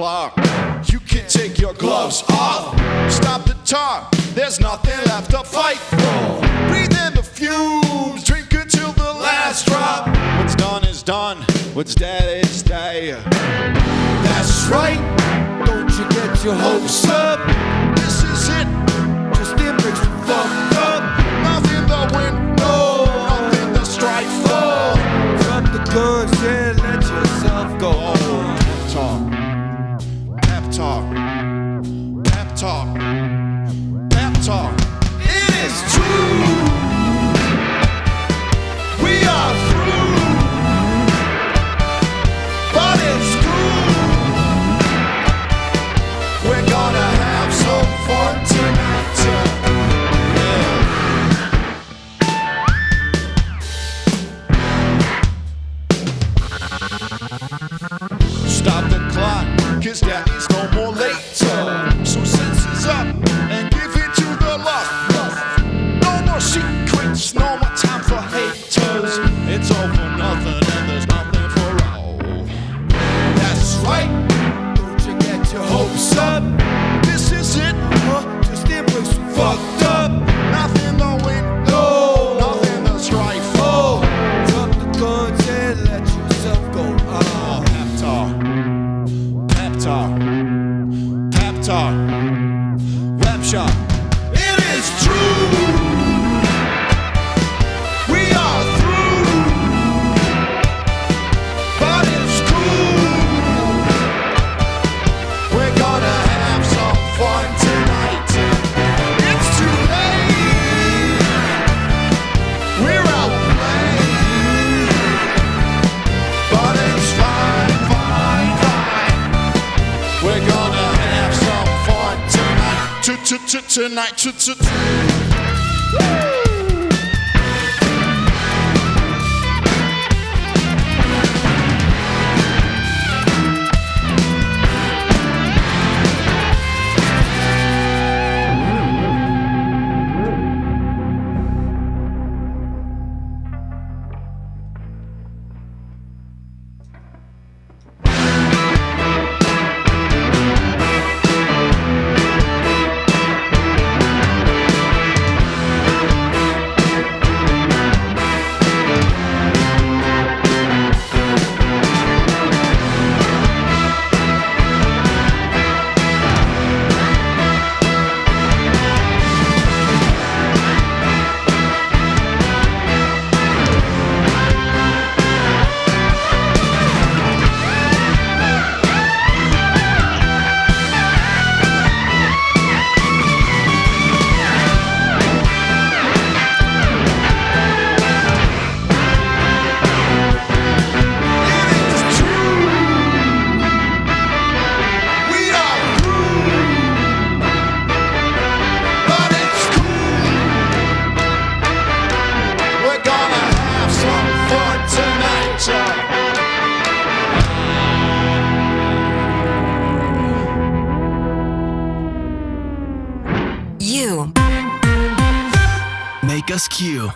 clock. You can take your gloves off. Stop the talk. There's nothing left to fight for. Breathe in the fumes. Drink until the last drop. What's done is done. What's dead is dead. That's right. Don't you get your hopes up. This is it. Just embrace the fucked up. Nothing to win. No. Nothing to strive for. Drop the guns and let yourself go. Pep talk. Pep talk. Pep talk. It is true. We are through. But it's true. We're gonna have some fun tonight. Stop the clock, 'cause that is no more later. So senses up and give it to the love. No more secrets, no more time for haters. It's all for nothing and there's nothing for all. That's right. Don't you get your hopes up. This is it. Just embrace the fucked up. Nothing to win, no. Nothing to strive for. Drop the guns and let yourself go. Pep talk. Pep talk. Pep talk. Rap shop. It is true. We are through. But it's cool. We're gonna have some fun tonight. It's too late. We're outplayed. But it's fine, fine, fine. We're gonna have some fun tonight. Tonight. Make us Q.